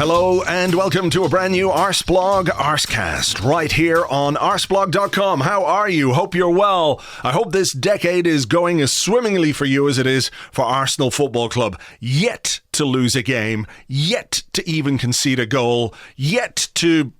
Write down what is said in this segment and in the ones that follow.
Hello and welcome to a brand new Arseblog Arsecast right here on arseblog.com. How are you? Hope you're well. I hope this decade is going as swimmingly for you as it is for Arsenal Football Club. Yet to lose a game, yet to even concede a goal, yet to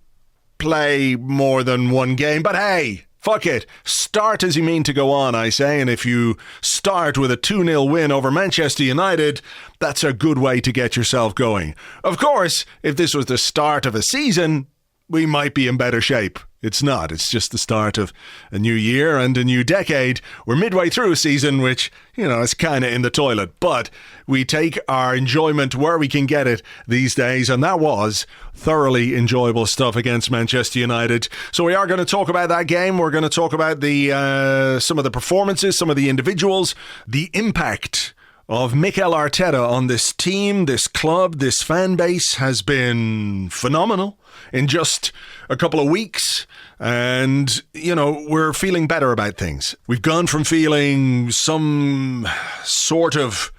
play more than one game. But hey, fuck it. Start as you mean to go on, I say. And if you start with a 2-0 win over Manchester United, that's a good way to get yourself going. Of course, if this was the start of a season, we might be in better shape. It's not. It's just the start of a new year and a new decade. We're midway through a season, which, is kind of in the toilet. But we take our enjoyment where we can get it these days. And that was thoroughly enjoyable stuff against Manchester United. So we are going to talk about that game. We're going to talk about the some of the performances, some of the individuals, the impact of Mikel Arteta on this team, this club, this fan base has been phenomenal in just a couple of weeks. And, we're feeling better about things. We've gone from feeling some sort of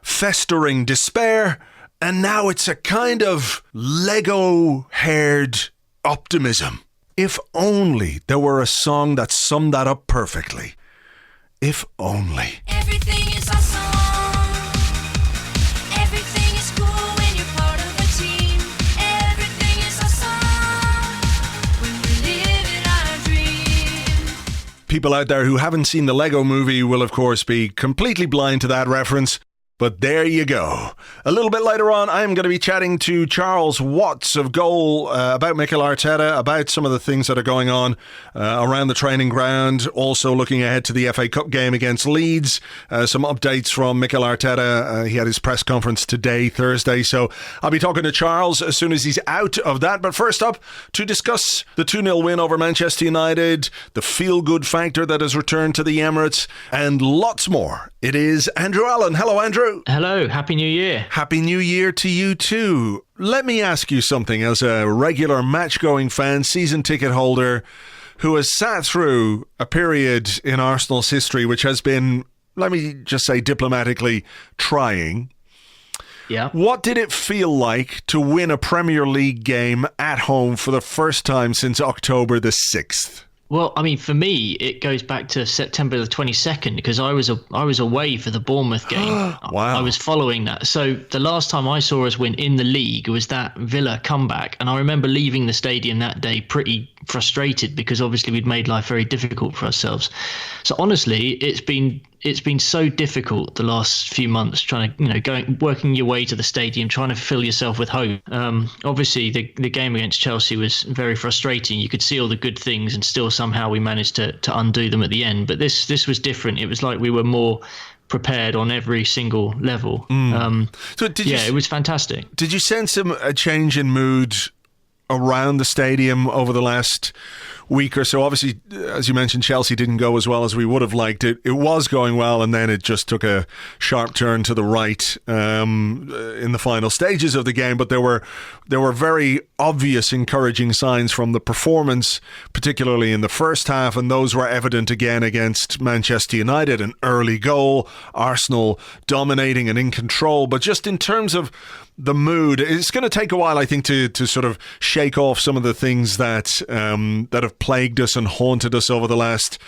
festering despair, and now it's a kind of Lego-haired optimism. If only there were a song that summed that up perfectly. If only. Everything is awesome. Everything is cool when you're part of a team. Everything is awesome when we live in our dream. People out there who haven't seen the Lego movie will, of course, be completely blind to that reference. But there you go. A little bit later on, I'm going to be chatting to Charles Watts of Goal about Mikel Arteta, about some of the things that are going on around the training ground. Also looking ahead to the FA Cup game against Leeds. Some updates from Mikel Arteta. He had his press conference today, Thursday. So I'll be talking to Charles as soon as he's out of that. But first up, to discuss the 2-0 win over Manchester United, the feel-good factor that has returned to the Emirates, and lots more. It is Andrew Allen. Hello, Andrew. Hello, Happy New Year. Happy New Year to you too. Let me ask you something as a regular match-going fan, season ticket holder, who has sat through a period in Arsenal's history which has been, let me just say diplomatically, trying. Yeah. What did it feel like to win a Premier League game at home for the first time since October the 6th? Well, I mean, for me, it goes back to September the 22nd because I was away for the Bournemouth game. Wow. I was following that. So the last time I saw us win in the league was that Villa comeback. And I remember leaving the stadium that day pretty frustrated because obviously we'd made life very difficult for ourselves. So honestly, it's been so difficult the last few months trying to, working your way to the stadium, trying to fill yourself with hope. Obviously, the game against Chelsea was very frustrating. You could see all the good things and still somehow we managed to undo them at the end. But this was different. It was like we were more prepared on every single level. It was fantastic. Did you sense a change in mood around the stadium over the last week or so? Obviously, as you mentioned, Chelsea didn't go as well as we would have liked it. It was going well, and then it just took a sharp turn to the right in the final stages of the game. But there were very obvious encouraging signs from the performance, particularly in the first half, and those were evident again against Manchester United. An early goal, Arsenal dominating and in control. But just in terms of the mood, it's going to take a while, I think, to sort of shake off some of the things that have plagued us and haunted us over the last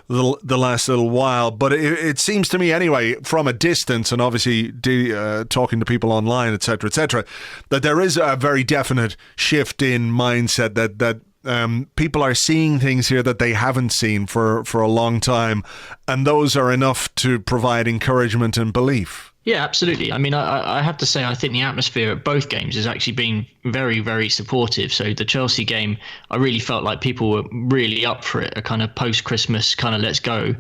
little while. But it seems to me, anyway, from a distance, and obviously talking to people online, etc., that there is a very definite shift in mindset that people are seeing things here that they haven't seen for a long time, and those are enough to provide encouragement and belief. Yeah, absolutely. I mean, I have to say, I think the atmosphere at both games has actually been very, very supportive. So the Chelsea game, I really felt like people were really up for it, a kind of post-Christmas kind of let's go.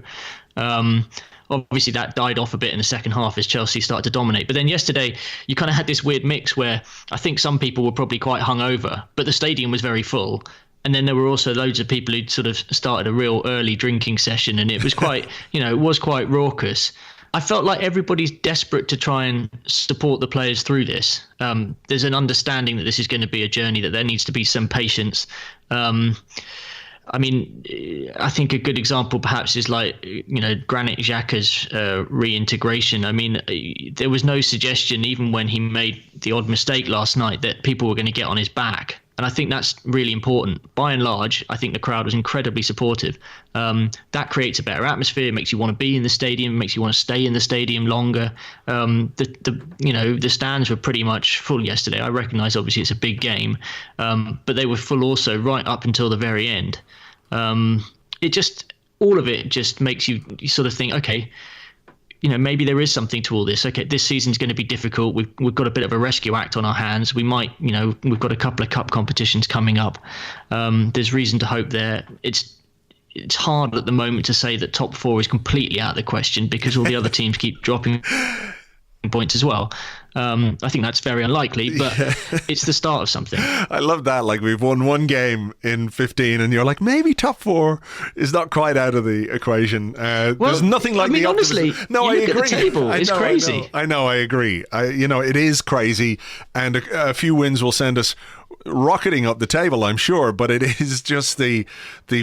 Obviously, that died off a bit in the second half as Chelsea started to dominate. But then yesterday, you kind of had this weird mix where I think some people were probably quite hungover, but the stadium was very full. And then there were also loads of people who'd sort of started a real early drinking session, and it was quite, it was quite raucous. I felt like everybody's desperate to try and support the players through this. There's an understanding that this is going to be a journey, that there needs to be some patience. I mean, I think a good example perhaps is like, Granit Xhaka's reintegration. I mean, there was no suggestion, even when he made the odd mistake last night, that people were going to get on his back. And I think that's really important. By and large, I think the crowd was incredibly supportive. That creates a better atmosphere, makes you want to be in the stadium, makes you want to stay in the stadium longer. The stands were pretty much full yesterday. I recognise obviously it's a big game, but they were full also right up until the very end. All of it just makes you sort of think, okay, maybe there is something to all this. Okay, this season's going to be difficult. We've got a bit of a rescue act on our hands. We might, we've got a couple of cup competitions coming up. There's reason to hope there. It's hard at the moment to say that top four is completely out of the question because all the other teams keep dropping points as well. I think that's very unlikely, but it's the start of something. I love that. Like, we've won one game in 15 and you're like, maybe top four is not quite out of the equation. There's nothing like the honestly, optimism. No, you I look agree. at the table, it's crazy. I know, I agree. It is crazy, and a few wins will send us rocketing up the table, I'm sure, but it is just the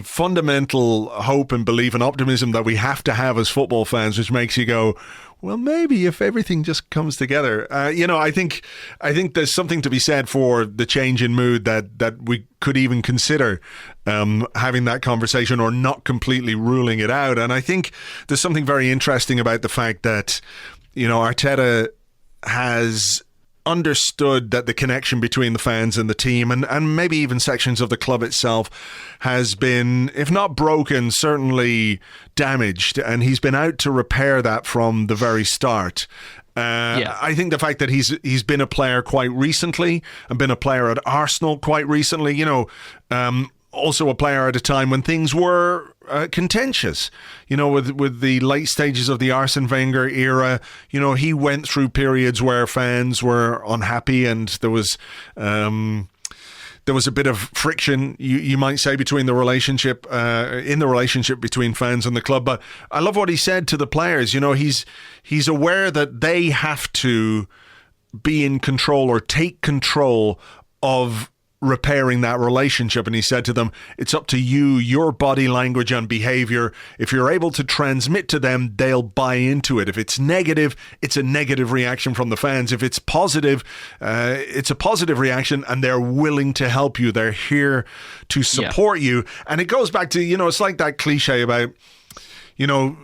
fundamental hope and belief and optimism that we have to have as football fans, which makes you go, well, maybe if everything just comes together. I think there's something to be said for the change in mood that we could even consider having that conversation or not completely ruling it out. And I think there's something very interesting about the fact that, Arteta has understood that the connection between the fans and the team and maybe even sections of the club itself has been, if not broken, certainly damaged, and he's been out to repair that from the very start. I think the fact that he's been a player quite recently and been a player at Arsenal quite recently, also a player at a time when things were contentious, with the late stages of the Arsene Wenger era. He went through periods where fans were unhappy and there was a bit of friction, you might say, between the relationship between fans and the club. But I love what he said to the players. He's aware that they have to be in control or take control of repairing that relationship. And he said to them, it's up to you, your body language and behavior. If you're able to transmit to them, they'll buy into it. If it's negative, it's a negative reaction from the fans. If it's positive, it's a positive reaction, and they're willing to help you. They're here to support you. And it goes back to, it's like that cliche about,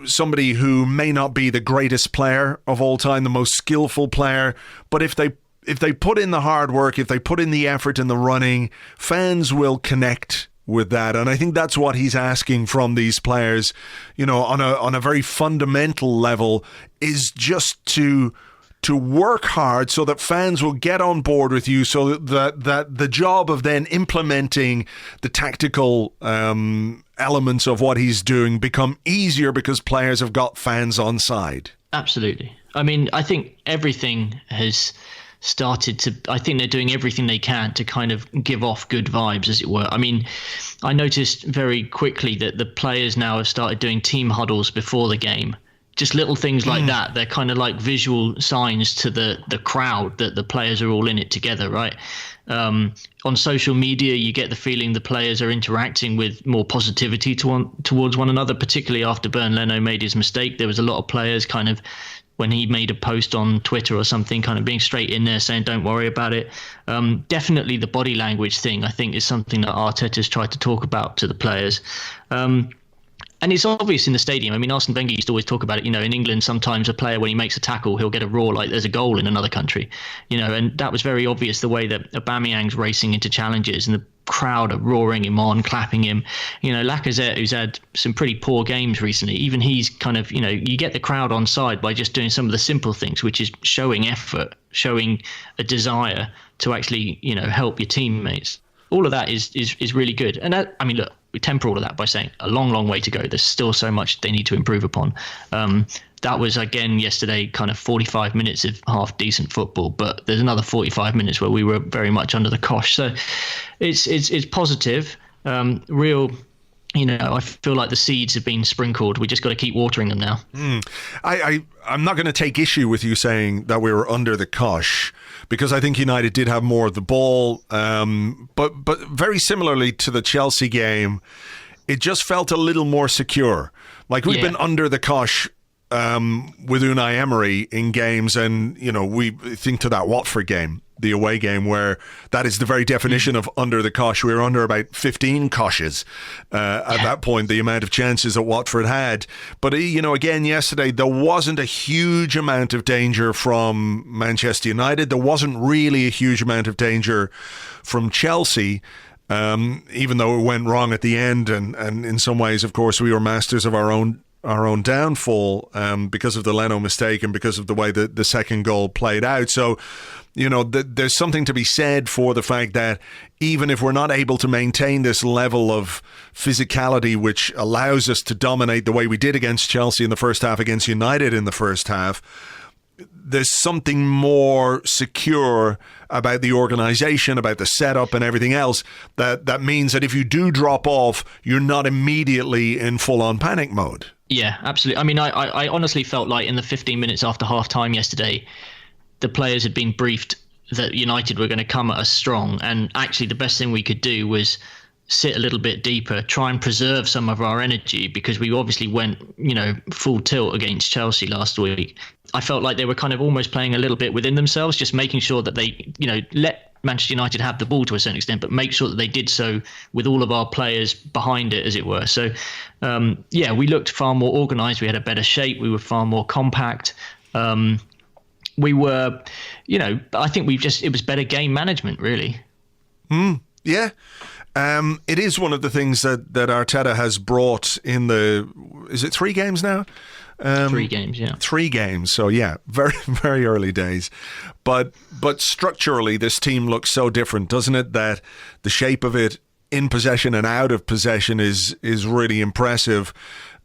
somebody who may not be the greatest player of all time, the most skillful player, but if they put in the hard work, if they put in the effort and the running, fans will connect with that. And I think that's what he's asking from these players, on a very fundamental level, is just to work hard so that fans will get on board with you, so that the job of then implementing the tactical elements of what he's doing become easier because players have got fans on side. Absolutely. I mean, I think everything has I think they're doing everything they can to kind of give off good vibes, as it were. I mean, I noticed very quickly that the players now have started doing team huddles before the game. Just little things like that. They're kind of like visual signs to the crowd that the players are all in it together, right? On social media, you get the feeling the players are interacting with more positivity towards one another, particularly after Bernd Leno made his mistake. There was a lot of players kind of, when he made a post on Twitter or something, kind of being straight in there saying, don't worry about it. Definitely the body language thing, I think, is something that Arteta's tried to talk about to the players. And it's obvious in the stadium. I mean, Arsene Wenger used to always talk about it. In England, sometimes a player, when he makes a tackle, he'll get a roar like there's a goal in another country. And that was very obvious, the way that Aubameyang's racing into challenges and the crowd are roaring him on, clapping him. Lacazette, who's had some pretty poor games recently, even he's kind of, you get the crowd on side by just doing some of the simple things, which is showing effort, showing a desire to actually, help your teammates. All of that is really good. And that, I mean, look, we temper all of that by saying a long, long way to go. There's still so much they need to improve upon. That was, again, yesterday, kind of 45 minutes of half decent football, but there's another 45 minutes where we were very much under the cosh. So it's positive, real. I feel like the seeds have been sprinkled. We just got to keep watering them now. I'm not going to take issue with you saying that we were under the cosh, because I think United did have more of the ball. But very similarly to the Chelsea game, it just felt a little more secure. Like we've been under the cosh with Unai Emery in games, and we think to that Watford game, the away game, where that is the very definition of under the cosh. We were under about 15 coshes at that point, the amount of chances that Watford had. But again, yesterday there wasn't a huge amount of danger from Manchester United. There wasn't really a huge amount of danger from Chelsea. Even though it went wrong at the end, and in some ways, of course, we were masters of our own downfall because of the Leno mistake and because of the way that the second goal played out. So, there's something to be said for the fact that even if we're not able to maintain this level of physicality, which allows us to dominate the way we did against Chelsea in the first half, against United in the first half, there's something more secure about the organisation, about the setup and everything else, that means that if you do drop off, you're not immediately in full-on panic mode. Yeah, absolutely. I mean, I honestly felt like in the 15 minutes after half-time yesterday, the players had been briefed that United were going to come at us strong, and actually the best thing we could do was sit a little bit deeper, try and preserve some of our energy, because we obviously went, full tilt against Chelsea last week. I felt like they were kind of almost playing a little bit within themselves, just making sure that they, let Manchester United have the ball to a certain extent, but make sure that they did so with all of our players behind it, as it were. So, we looked far more organised. We had a better shape. We were far more compact. We were, I think it was better game management, really. Yeah. It is one of the things that Arteta has brought in is it 3 games now? 3 games, yeah. 3 games. So yeah, very, very early days. But structurally, this team looks so different, doesn't it? That the shape of it in possession and out of possession is really impressive.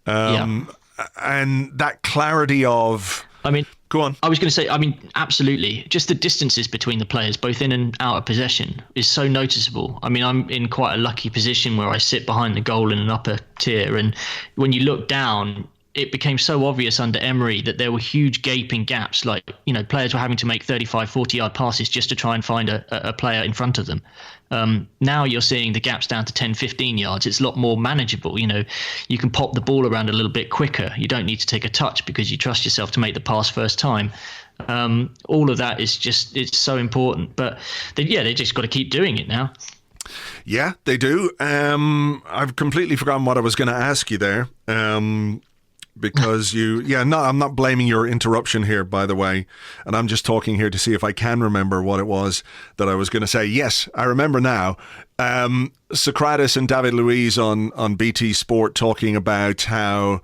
And that clarity of... Go on. I was going to say, absolutely. Just the distances between the players, both in and out of possession, is so noticeable. I'm in quite a lucky position where I sit behind the goal in an upper tier. And when you look down, it became so obvious under Emery that there were huge gaping gaps. Like, players were having to make 35, 40-yard passes just to try and find a player in front of them. Now you're seeing the gaps down to 10, 15 yards. It's a lot more manageable. You can pop the ball around a little bit quicker. You don't need to take a touch because you trust yourself to make the pass first time. All of that is it's so important. But they just got to keep doing it now. Yeah, they do. I've completely forgotten what I was going to ask you there. Because I'm not blaming your interruption here, by the way, and I'm just talking here to see if I can remember what it was that I was going to say. Yes, I remember now. Socrates and David Luiz on BT Sport talking about how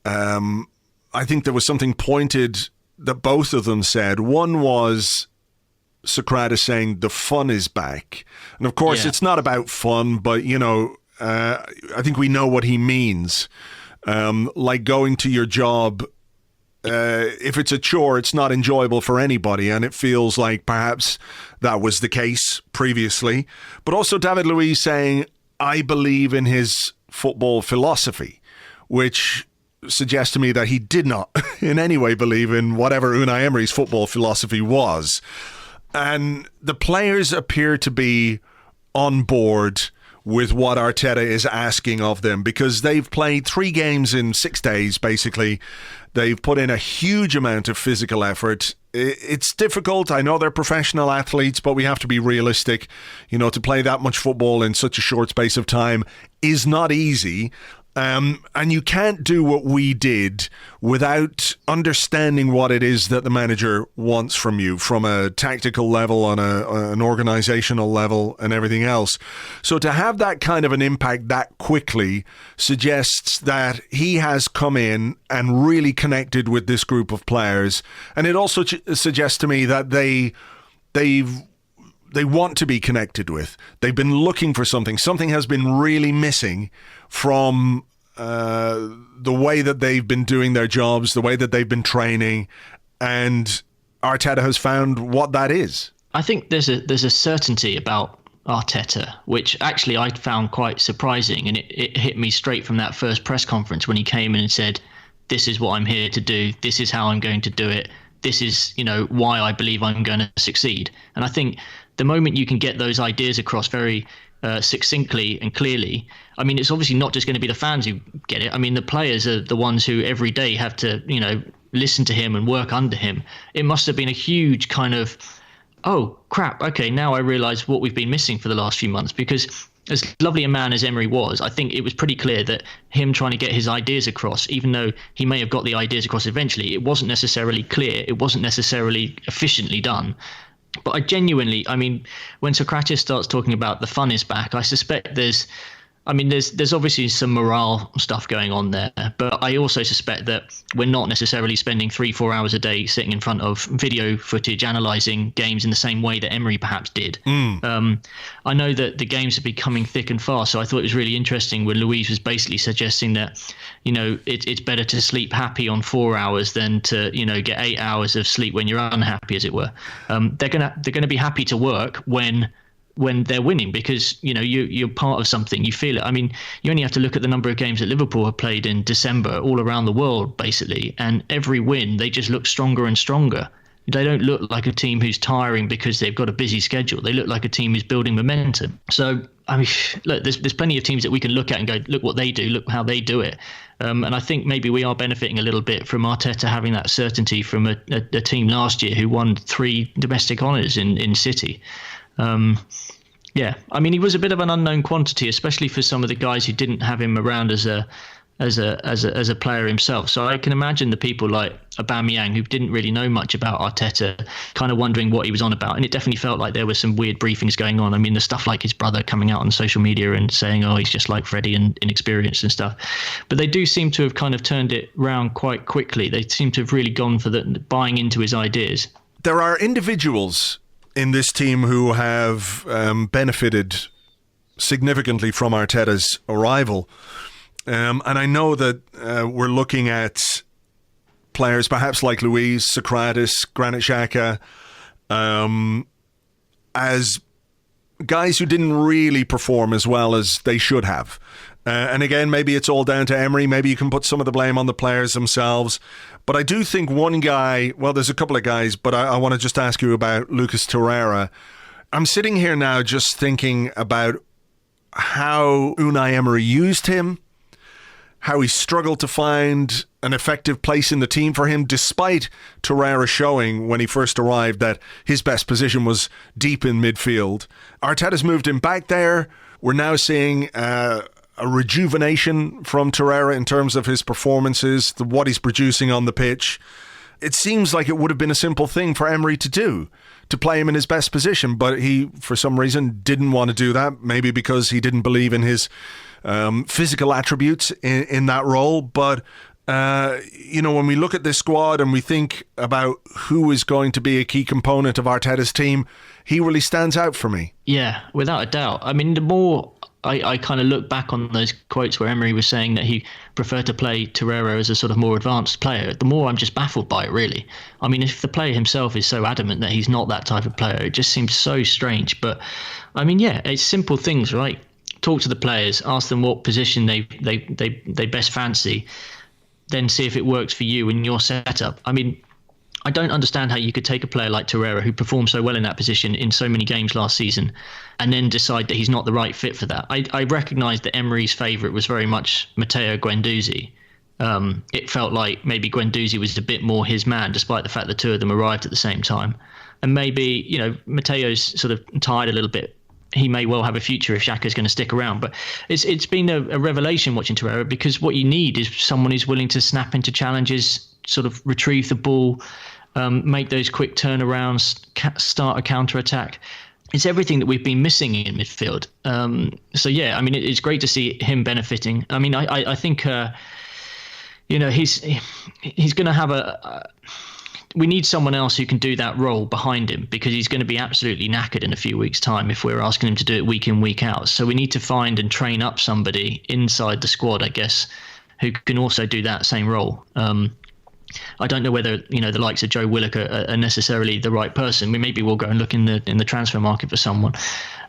I think there was something pointed that both of them said. One was Socrates saying the fun is back, and of course it's not about fun, but I think we know what he means. Like going to your job, if it's a chore, it's not enjoyable for anybody, and it feels like perhaps that was the case previously. But also David Luiz saying, I believe in his football philosophy, which suggests to me that he did not in any way believe in whatever Unai Emery's football philosophy was. And the players appear to be on board with what Arteta is asking of them, because they've played 3 games in 6 days, basically. They've put in a huge amount of physical effort. It's difficult. I know they're professional athletes, but we have to be realistic. To play that much football in such a short space of time is not easy. And you can't do what we did without understanding what it is that the manager wants from you, from a tactical level, on an organizational level, and everything else. So to have that kind of an impact that quickly suggests that he has come in and really connected with this group of players. And it also suggests to me that they want to be connected with. They've been looking for something. Something has been really missing from the way that they've been doing their jobs, the way that they've been training, and Arteta has found what that is. I think there's a certainty about Arteta, which actually I found quite surprising, and it hit me straight from that first press conference when he came in and said, this is what I'm here to do, this is how I'm going to do it, this is why I believe I'm going to succeed. And I think the moment you can get those ideas across very succinctly and clearly. I mean, it's obviously not just going to be the fans who get it. I mean, the players are the ones who every day have to, listen to him and work under him. It must have been a huge kind of, oh, crap, okay, now I realise what we've been missing for the last few months. Because as lovely a man as Emery was, I think it was pretty clear that him trying to get his ideas across, even though he may have got the ideas across eventually, it wasn't necessarily clear. It wasn't necessarily efficiently done. But I genuinely, I mean, when Socrates starts talking about the fun is back, I suspect there's obviously some morale stuff going on there, but I also suspect that we're not necessarily spending 3-4 hours a day sitting in front of video footage analysing games in the same way that Emery perhaps did. I know that the games are becoming thick and fast, so I thought it was really interesting when Louise was basically suggesting that, it's better to sleep happy on 4 hours than to, get 8 hours of sleep when you're unhappy, as it were. They're gonna be happy to work when they're winning, because you're part of something, you feel it. I mean, you only have to look at the number of games that Liverpool have played in December all around the world basically, and every win they just look stronger and stronger. They don't look like a team who's tiring because they've got a busy schedule. They look like a team who's building momentum. So I mean, look, there's plenty of teams that we can look at and go, look what they do, look how they do it. And I think maybe we are benefiting a little bit from Arteta having that certainty from a team last year who won 3 domestic honours in City. Yeah, I mean, he was a bit of an unknown quantity, especially for some of the guys who didn't have him around as a player himself. So I can imagine the people like Aubameyang, who didn't really know much about Arteta, kind of wondering what he was on about. And it definitely felt like there were some weird briefings going on. I mean, the stuff like his brother coming out on social media and saying, oh, he's just like Freddie and inexperienced and stuff. But they do seem to have kind of turned it round quite quickly. They seem to have really gone for buying into his ideas. There are individuals in this team who have benefited significantly from Arteta's arrival. And I know that we're looking at players perhaps like Luiz, Socrates, Granit Xhaka, as guys who didn't really perform as well as they should have. And again, maybe it's all down to Emery. Maybe you can put some of the blame on the players themselves. But I do think one guy, well, there's a couple of guys, but I want to just ask you about Lucas Torreira. I'm sitting here now just thinking about how Unai Emery used him, how he struggled to find an effective place in the team for him, despite Torreira showing when he first arrived that his best position was deep in midfield. Arteta's moved him back there. We're now seeing a rejuvenation from Torreira in terms of his performances, what he's producing on the pitch. It seems like it would have been a simple thing for Emery to do, to play him in his best position, but he, for some reason, didn't want to do that, maybe because he didn't believe in his physical attributes in that role. But, when we look at this squad and we think about who is going to be a key component of Arteta's team, he really stands out for me. Yeah, without a doubt. I mean, the more I kind of look back on those quotes where Emery was saying that he preferred to play Torreira as a sort of more advanced player, the more I'm just baffled by it, really. I mean, if the player himself is so adamant that he's not that type of player, it just seems so strange. But, I mean, yeah, it's simple things, right? Talk to the players, ask them what position they best fancy, then see if it works for you and your setup. I mean, I don't understand how you could take a player like Torreira, who performed so well in that position in so many games last season, and then decide that he's not the right fit for that. I recognise that Emery's favourite was very much Matteo Guendouzi. It felt like maybe Guendouzi was a bit more his man, despite the fact the two of them arrived at the same time. And maybe, Matteo's sort of tired a little bit. He may well have a future if Xhaka's going to stick around. But it's been a revelation watching Torreira, because what you need is someone who's willing to snap into challenges, sort of retrieve the ball, make those quick turnarounds, start a counter-attack. It's everything that we've been missing in midfield. So, yeah, I mean, it's great to see him benefiting. I mean, I think, he's going to have we need someone else who can do that role behind him, because he's going to be absolutely knackered in a few weeks' time if we're asking him to do it week in, week out. So we need to find and train up somebody inside the squad, I guess, who can also do that same role. I don't know whether the likes of Joe Willock are necessarily the right person. Maybe we'll go and look in the transfer market for someone,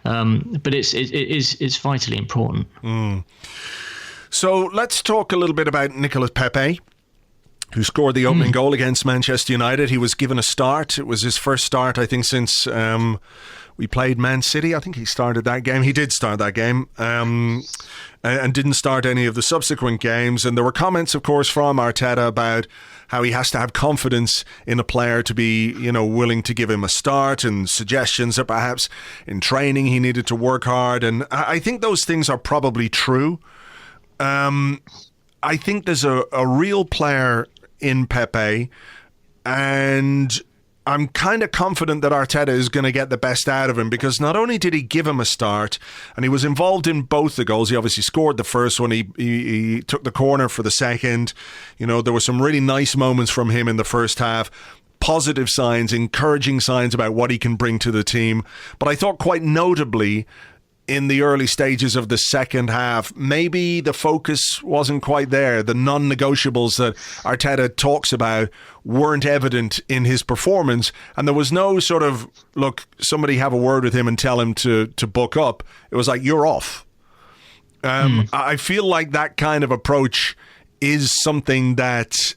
but it's vitally important. So let's talk a little bit about Nicolas Pepe. who scored the opening goal against Manchester United. He was given a start. It was his first start, I think, since we played Man City. I think he started that game. He did start that game and didn't start any of the subsequent games. And there were comments, of course, from Arteta about how he has to have confidence in a player to be, willing to give him a start, and suggestions that perhaps in training he needed to work hard. And I think those things are probably true. I think there's a real player in Pepe, and I'm kind of confident that Arteta is going to get the best out of him, because not only did he give him a start, and he was involved in both the goals. He obviously scored the first one. He took the corner for the second. There were some really nice moments from him in the first half. Positive signs, encouraging signs about what he can bring to the team. But I thought quite notably, in the early stages of the second half, maybe the focus wasn't quite there. The non-negotiables that Arteta talks about weren't evident in his performance, and there was no sort of, look, somebody have a word with him and tell him to book up. It was like, you're off. I feel like that kind of approach is something that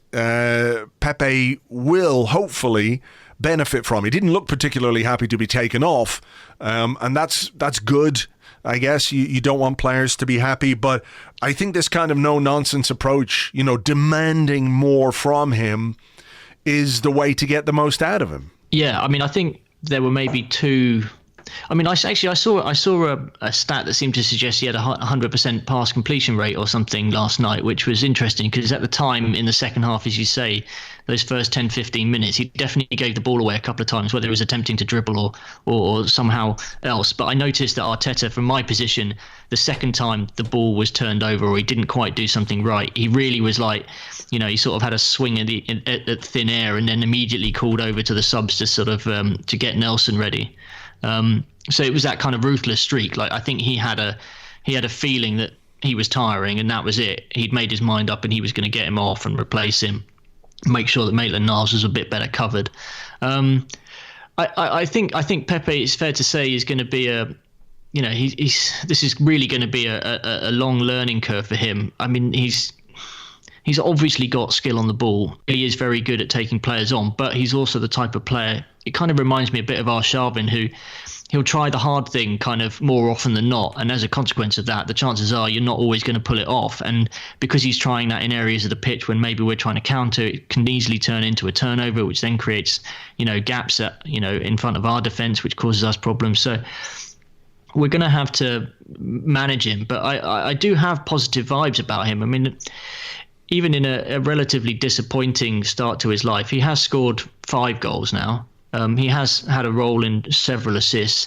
Pepe will hopefully benefit from. He didn't look particularly happy to be taken off, and that's good. I guess you don't want players to be happy, but I think this kind of no-nonsense approach, demanding more from him, is the way to get the most out of him. Yeah, I think there were maybe two. I saw a stat that seemed to suggest he had a 100% pass completion rate or something last night, which was interesting because at the time in the second half, as you say, those first 10, 15 minutes, he definitely gave the ball away a couple of times, whether it was attempting to dribble or somehow else. But I noticed that Arteta, from my position, the second time the ball was turned over or he didn't quite do something right, he really was like, he sort of had a swing at thin air and then immediately called over to the subs to sort of to get Nelson ready. So it was that kind of ruthless streak. Like, I think he had a feeling that he was tiring, and that was it. He'd made his mind up, and he was going to get him off and replace him, make sure that Maitland-Niles was a bit better covered. I think Pepe, it's fair to say, is going to be this is really going to be a long learning curve for him. He's obviously got skill on the ball. He is very good at taking players on, but he's also the type of player. It kind of reminds me a bit of Arshavin, who he'll try the hard thing kind of more often than not. And as a consequence of that, the chances are you're not always going to pull it off. And because he's trying that in areas of the pitch when maybe we're trying to counter, it can easily turn into a turnover, which then creates, gaps in front of our defence, which causes us problems. So we're going to have to manage him. But I do have positive vibes about him. Even in a relatively disappointing start to his life, he has scored 5 goals now. He has had a role in several assists.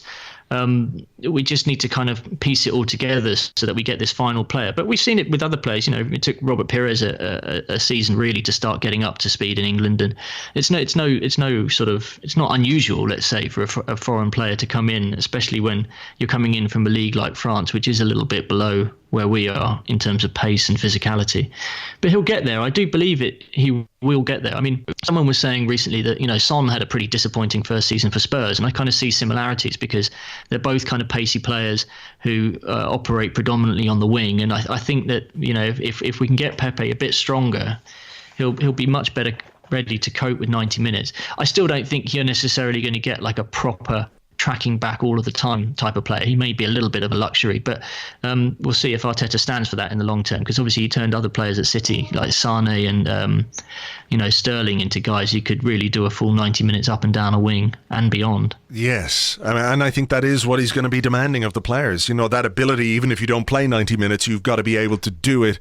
We just need to kind of piece it all together so that we get this final player. But we've seen it with other players. It took Robert Pires a season really to start getting up to speed in England, and it's not unusual, let's say, for a foreign player to come in, especially when you're coming in from a league like France, which is a little bit below where we are in terms of pace and physicality. But he'll get there. I do believe it. He will get there. Someone was saying recently that, Son had a pretty disappointing first season for Spurs, and I kind of see similarities because they're both kind of pacey players who operate predominantly on the wing. And I think that, if we can get Pepe a bit stronger, he'll be much better ready to cope with 90 minutes. I still don't think you're necessarily going to get like a proper tracking back all of the time type of player. He may be a little bit of a luxury, but we'll see if Arteta stands for that in the long term, because obviously he turned other players at City like Sane and Sterling into guys who could really do a full 90 minutes up and down a wing and beyond. Yes, and I think that is what he's going to be demanding of the players. That ability, even if you don't play 90 minutes, you've got to be able to do it,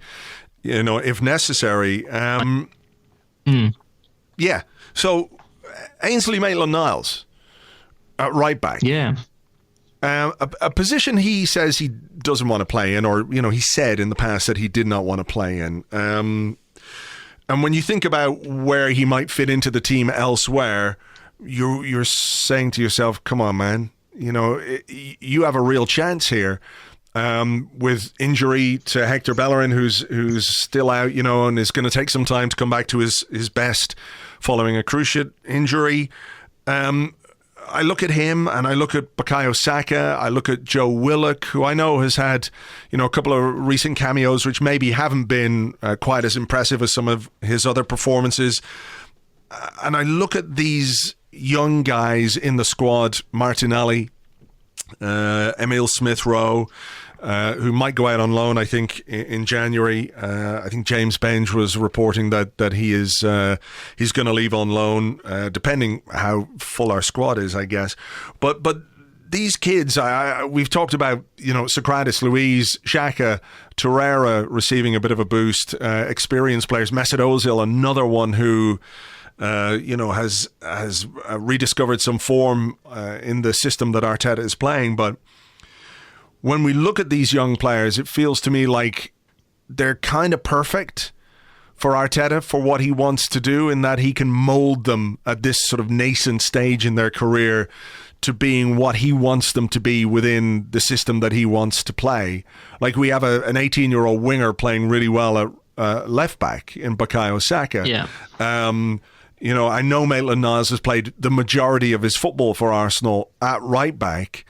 if necessary. Yeah, so Ainsley Maitland-Niles at right back. Yeah. A position he says he doesn't want to play in, or, he said in the past that he did not want to play in. And when you think about where he might fit into the team elsewhere, you're saying to yourself, come on, man, you have a real chance here. With injury to Hector Bellerin, who's still out, and is going to take some time to come back to his best following a cruciate injury. I look at him and I look at Bukayo Saka, I look at Joe Willock, who I know has had, a couple of recent cameos which maybe haven't been quite as impressive as some of his other performances. And I look at these young guys in the squad, Martinelli, Emile Smith-Rowe, who might go out on loan, I think, in January. I think James Benge was reporting that he's going to leave on loan, depending how full our squad is, I guess. But these kids, we've talked about, Socrates, Luiz, Xhaka, Torreira receiving a bit of a boost, experienced players, Mesut Ozil, another one who has rediscovered some form in the system that Arteta is playing. But when we look at these young players, it feels to me like they're kind of perfect for Arteta for what he wants to do, in that he can mold them at this sort of nascent stage in their career to being what he wants them to be within the system that he wants to play. Like we have an 18-year-old winger playing really well at left back in Bukayo Saka. Yeah. I know Maitland-Niles has played the majority of his football for Arsenal at right back.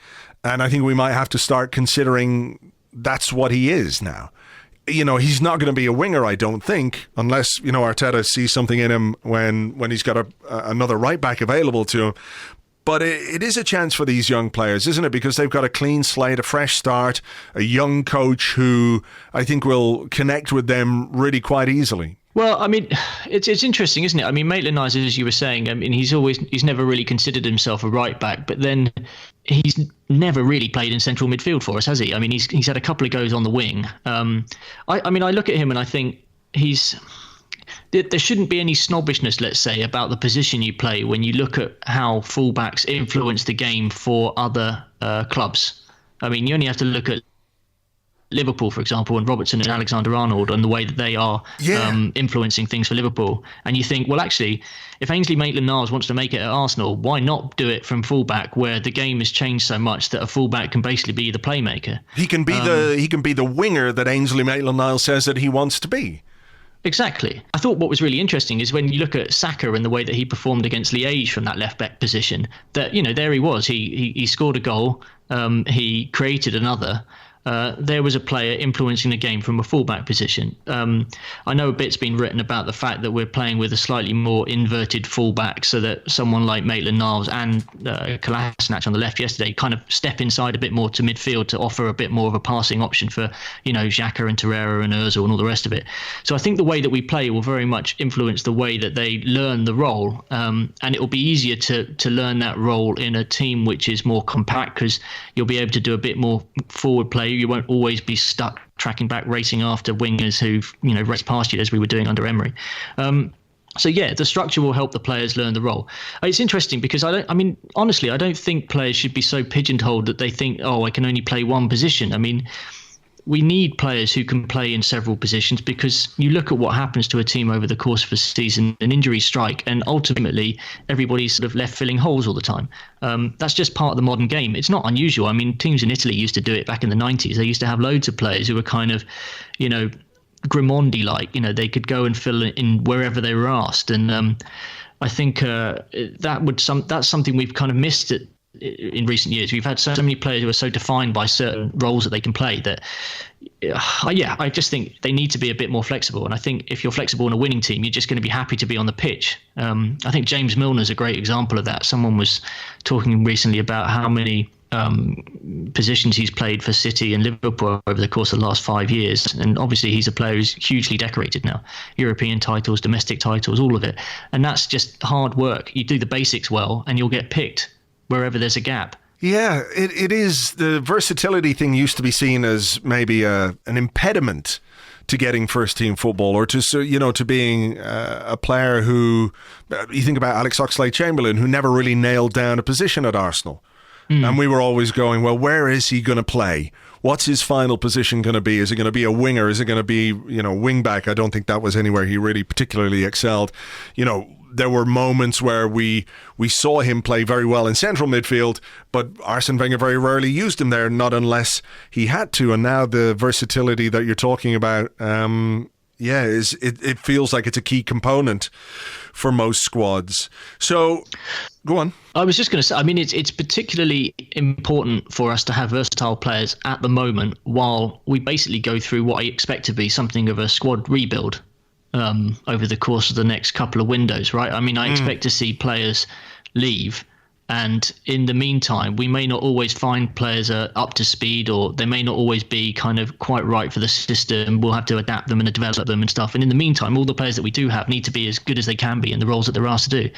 And I think we might have to start considering that's what he is now. He's not going to be a winger, I don't think, unless, Arteta sees something in him when he's got another right back available to him. But it is a chance for these young players, isn't it? Because they've got a clean slate, a fresh start, a young coach who I think will connect with them really quite easily. Well, I mean, it's interesting, isn't it? I mean, Maitland-Niles, as you were saying, I mean, he's never really considered himself a right back, but then he's never really played in central midfield for us, has he? I mean, he's had a couple of goes on the wing. I look at him and I think there shouldn't be any snobbishness, let's say, about the position you play when you look at how fullbacks influence the game for other clubs. I mean, you only have to look at Liverpool, for example, and Robertson and Alexander-Arnold, and the way that they are influencing things for Liverpool. And you think, well, actually, if Ainsley Maitland-Niles wants to make it at Arsenal, why not do it from fullback, where the game has changed so much that a fullback can basically be the playmaker? He can be the winger that Ainsley Maitland-Niles says that he wants to be. Exactly. I thought what was really interesting is when you look at Saka and the way that he performed against Liège from that left back position, that, there he was. He scored a goal. He created another. There was a player influencing the game from a fullback position. I know a bit's been written about the fact that we're playing with a slightly more inverted fullback, so that someone like Maitland-Niles and Kolasinac on the left yesterday kind of step inside a bit more to midfield to offer a bit more of a passing option for, Xhaka and Torreira and Ozil and all the rest of it. So I think the way that we play will very much influence the way that they learn the role, and it will be easier to learn that role in a team which is more compact, because you'll be able to do a bit more forward play. You won't always be stuck tracking back, racing after wingers who've raced past you, as we were doing under Emery. So yeah, the structure will help the players learn the role. It's interesting because honestly, I don't think players should be so pigeonholed that they think, I can only play one position. I mean, we need players who can play in several positions, because you look at what happens to a team over the course of a season, an injury strike, and ultimately everybody's sort of left filling holes all the time. That's just part of the modern game. It's not unusual. I mean, teams in Italy used to do it back in the 90s. They used to have loads of players who were kind of, Grimondi-like. They could go and fill in wherever they were asked. And I think that's something we've kind of missed in recent years. We've had so many players who are so defined by certain roles that they can play that I just think they need to be a bit more flexible. And I think if you're flexible in a winning team, you're just going to be happy to be on the pitch. I think James Milner's a great example of that. Someone was talking recently about how many positions he's played for City and Liverpool over the course of the last 5 years, and obviously he's a player who's hugely decorated now. European titles, domestic titles, all of it. And that's just hard work. You do the basics well and you'll get picked wherever there's a gap. Yeah, it is. The versatility thing used to be seen as maybe an impediment to getting first team football, or to being a player who, you think about Alex Oxlade-Chamberlain, who never really nailed down a position at Arsenal. And we were always going, well, where is he going to play? What's his final position going to be? Is it going to be a winger? Is it going to be, wing back? I don't think that was anywhere he really particularly excelled. There were moments where we saw him play very well in central midfield, but Arsene Wenger very rarely used him there, not unless he had to. And now the versatility that you're talking about, yeah, it feels like it's a key component for most squads. So, go on. I was just going to say, I mean, it's particularly important for us to have versatile players at the moment while we basically go through what I expect to be something of a squad rebuild over the course of the next couple of windows, right? I mean, I expect to see players leave. And in the meantime, we may not always find players are up to speed, or they may not always be kind of quite right for the system. We'll have to adapt them and develop them and stuff. And in the meantime, all the players that we do have need to be as good as they can be in the roles that they're asked to do.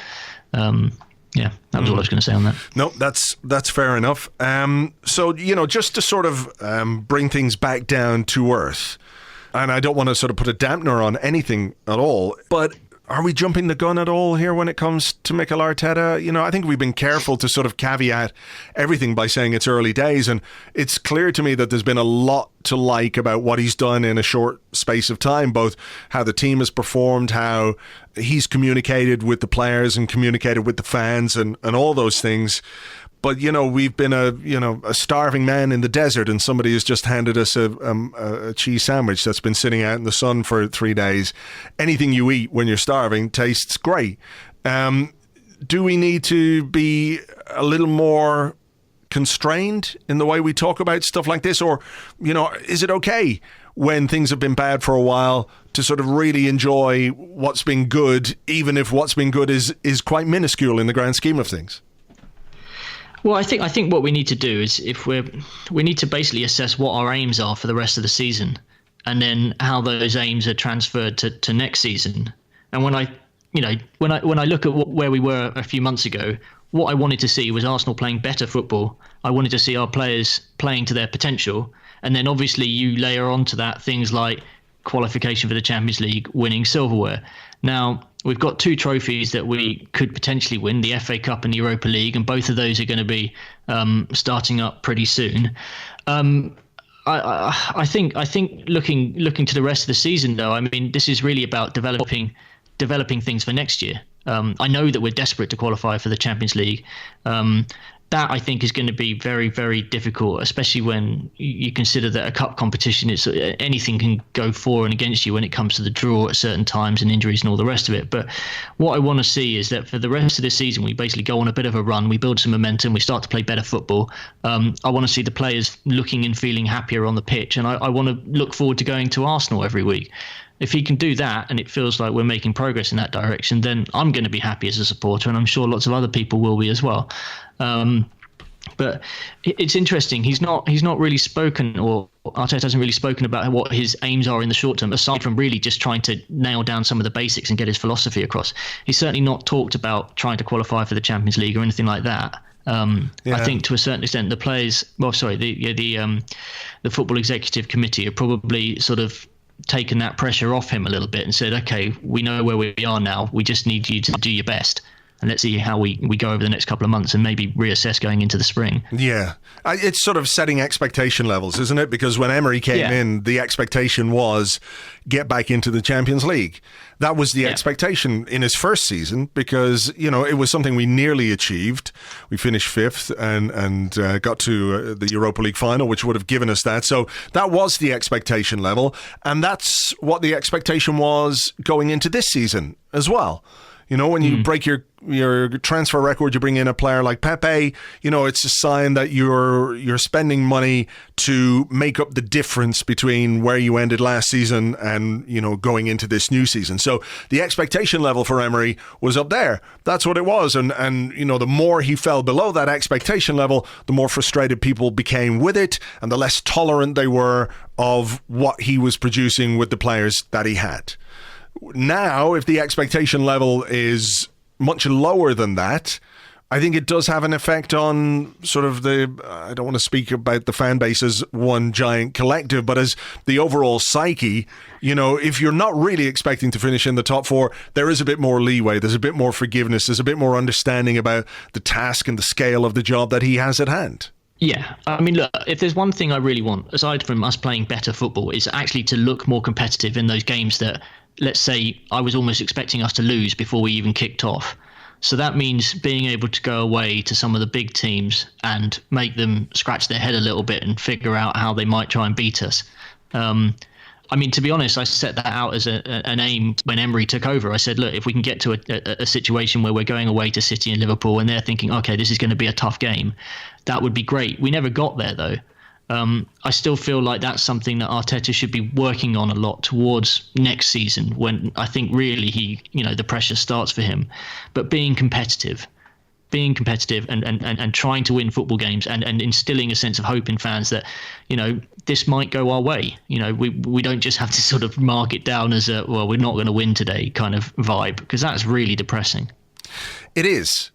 Yeah, that was all I was going to say on that. No, that's fair enough. So, just to sort of bring things back down to earth, and I don't want to sort of put a dampener on anything at all, but are we jumping the gun at all here when it comes to Mikel Arteta? I think we've been careful to sort of caveat everything by saying it's early days, and it's clear to me that there's been a lot to like about what he's done in a short space of time, both how the team has performed, how he's communicated with the players and communicated with the fans and all those things. But, we've been a starving man in the desert, and somebody has just handed us a cheese sandwich that's been sitting out in the sun for 3 days. Anything you eat when you're starving tastes great. Do we need to be a little more constrained in the way we talk about stuff like this? Or, is it okay when things have been bad for a while to sort of really enjoy what's been good, even if what's been good is quite minuscule in the grand scheme of things? Well, I think what we need to do is we need to basically assess what our aims are for the rest of the season, and then how those aims are transferred to next season. And when I look at where we were a few months ago, what I wanted to see was Arsenal playing better football. I wanted to see our players playing to their potential, and then obviously you layer onto that things like qualification for the Champions League, winning silverware. Now, we've got 2 trophies that we could potentially win, the FA Cup and the Europa League, and both of those are going to be starting up pretty soon. I think looking to the rest of the season, though, I mean, this is really about developing things for next year. I know that we're desperate to qualify for the Champions League. That I think is going to be very, very difficult, especially when you consider that a cup competition is anything can go for and against you when it comes to the draw at certain times and injuries and all the rest of it. But what I want to see is that for the rest of the season, we basically go on a bit of a run. We build some momentum. We start to play better football. I want to see the players looking and feeling happier on the pitch. And I want to look forward to going to Arsenal every week. If he can do that and it feels like we're making progress in that direction, then I'm going to be happy as a supporter, and I'm sure lots of other people will be as well. But it's interesting. He's not really spoken, or Arteta hasn't really spoken about what his aims are in the short term, aside from really just trying to nail down some of the basics and get his philosophy across. He's certainly not talked about trying to qualify for the Champions League or anything like that. I think to a certain extent the players, the football executive committee are probably sort of taken that pressure off him a little bit and said, okay, we know where we are now. We just need you to do your best. And let's see how we go over the next couple of months and maybe reassess going into the spring. Yeah. It's sort of setting expectation levels, isn't it? Because when Emery came in, the expectation was get back into the Champions League. That was the expectation in his first season because, it was something we nearly achieved. We finished 5th and got to the Europa League final, which would have given us that. So that was the expectation level. And that's what the expectation was going into this season as well. When you break your transfer record, you bring in a player like Pepe, it's a sign that you're spending money to make up the difference between where you ended last season and, going into this new season. So the expectation level for Emery was up there. That's what it was. And the more he fell below that expectation level, the more frustrated people became with it and the less tolerant they were of what he was producing with the players that he had. Now, if the expectation level is much lower than that, I think it does have an effect on sort of I don't want to speak about the fan base as one giant collective, but as the overall psyche, if you're not really expecting to finish in the top 4, there is a bit more leeway, there's a bit more forgiveness, there's a bit more understanding about the task and the scale of the job that he has at hand. Yeah, I mean, look, if there's one thing I really want, aside from us playing better football, is actually to look more competitive in those games that, let's say, I was almost expecting us to lose before we even kicked off. So that means being able to go away to some of the big teams and make them scratch their head a little bit and figure out how they might try and beat us. I mean, to be honest, I set that out as an aim when Emery took over. I said, look, if we can get to a situation where we're going away to City and Liverpool and they're thinking, okay, this is going to be a tough game, that would be great. We never got there, though. I still feel like that's something that Arteta should be working on a lot towards next season, when I think really the pressure starts for him. But being competitive and trying to win football games and instilling a sense of hope in fans that, this might go our way. We don't just have to sort of mark it down as we're not going to win today kind of vibe, because that's really depressing. It is.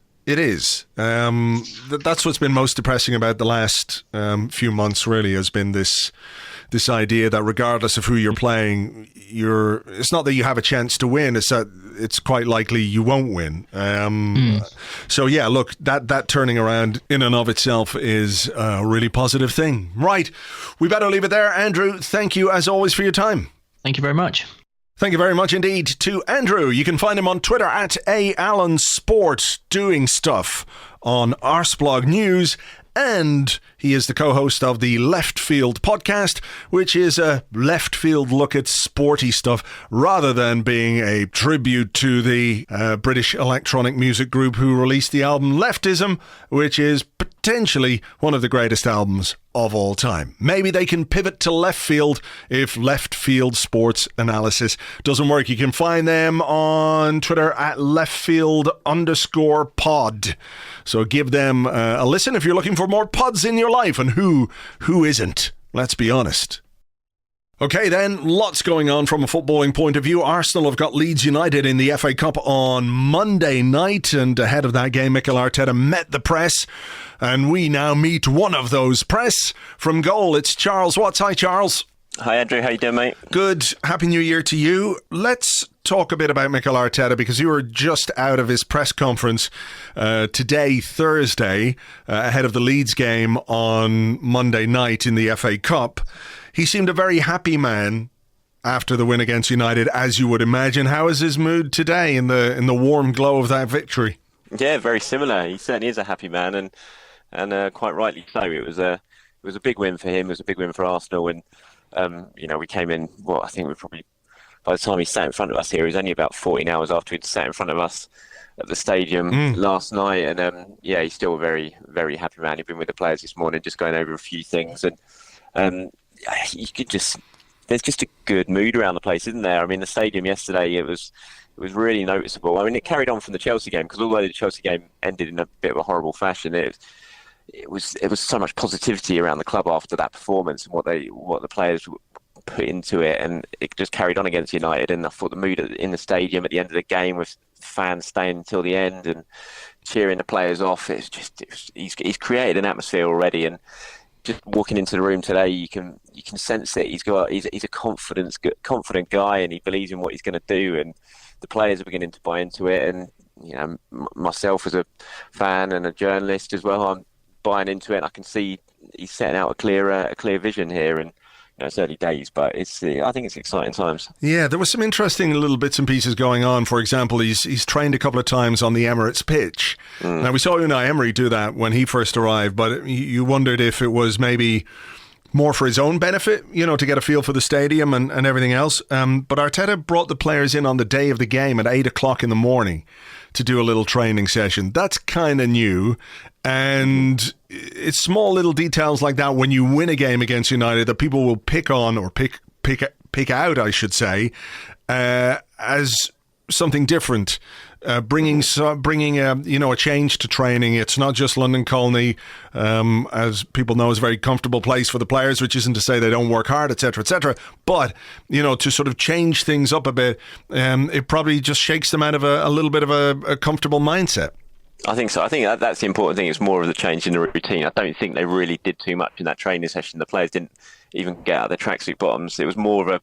That's what's been most depressing about the last few months, really, has been this idea that regardless of who you're playing, it's not that you have a chance to win, it's that it's quite likely you won't win. So yeah, look, that turning around in and of itself is a really positive thing. Right, we better leave it there. Andrew, thank you as always for your time. Thank you very much. Thank you very much indeed to Andrew. You can find him on Twitter at @AllenSport, doing stuff on Arsblog News. And he is the co-host of the Left Field podcast, which is a left field look at sporty stuff rather than being a tribute to the British electronic music group who released the album Leftism, which is potentially one of the greatest albums of all time. Maybe they can pivot to left field if left field sports analysis doesn't work. You can find them on Twitter at leftfield_pod. So give them a listen if you're looking for more pods in your life, and who isn't? Let's be honest. Okay then, lots going on from a footballing point of view. Arsenal have got Leeds United in the FA Cup on Monday night, and ahead of that game, Mikel Arteta met the press, and we now meet one of those press. From goal, it's Charles Watts. Hi, Charles. Hi, Andrew. How you doing, mate? Good. Happy New Year to you. Let's talk a bit about Mikel Arteta, because you were just out of his press conference today, Thursday, ahead of the Leeds game on Monday night in the FA Cup. He seemed a very happy man after the win against United, as you would imagine. How is his mood today in the warm glow of that victory? Yeah, very similar. He certainly is a happy man, and quite rightly so. It was a big win for him. It was a big win for Arsenal, and we came in. Well, I think we probably, by the time he sat in front of us here, it was only about 14 hours after he'd sat in front of us at the stadium last night, and he's still a very, very happy man. He'd been with the players this morning, just going over a few things, and you could there's just a good mood around the place, isn't there? I mean, the stadium yesterday, it was really noticeable. I mean, it carried on from the Chelsea game, because although the Chelsea game ended in a bit of a horrible fashion, it was so much positivity around the club after that performance and what the players put into it, and it just carried on against United. And I thought the mood in the stadium at the end of the game, with fans staying until the end and cheering the players off, he's created an atmosphere already. And just walking into the room today, you can sense it. He's a confident guy, and he believes in what he's going to do, and the players are beginning to buy into it. And myself as a fan and a journalist as well, I'm buying into it. And I can see he's setting out a clear vision here, and it's early days, but I think it's exciting times. Yeah, there was some interesting little bits and pieces going on. For example, he's trained a couple of times on the Emirates pitch. Now, we saw Unai Emery do that when he first arrived, but you wondered if it was maybe more for his own benefit, to get a feel for the stadium and everything else. But Arteta brought the players in on the day of the game at 8 o'clock in the morning to do a little training session. That's kind of new. And it's small little details like that when you win a game against United that people will pick on, or pick out, I should say, as something different. Bringing a change to training. It's not just London Colney, as people know, is a very comfortable place for the players, which isn't to say they don't work hard, etc., etc. But to sort of change things up a bit, it probably just shakes them out of a little bit of a comfortable mindset. I think so. I think that's the important thing. It's more of the change in the routine. I don't think they really did too much in that training session. The players didn't even get out of their tracksuit bottoms. It was more of a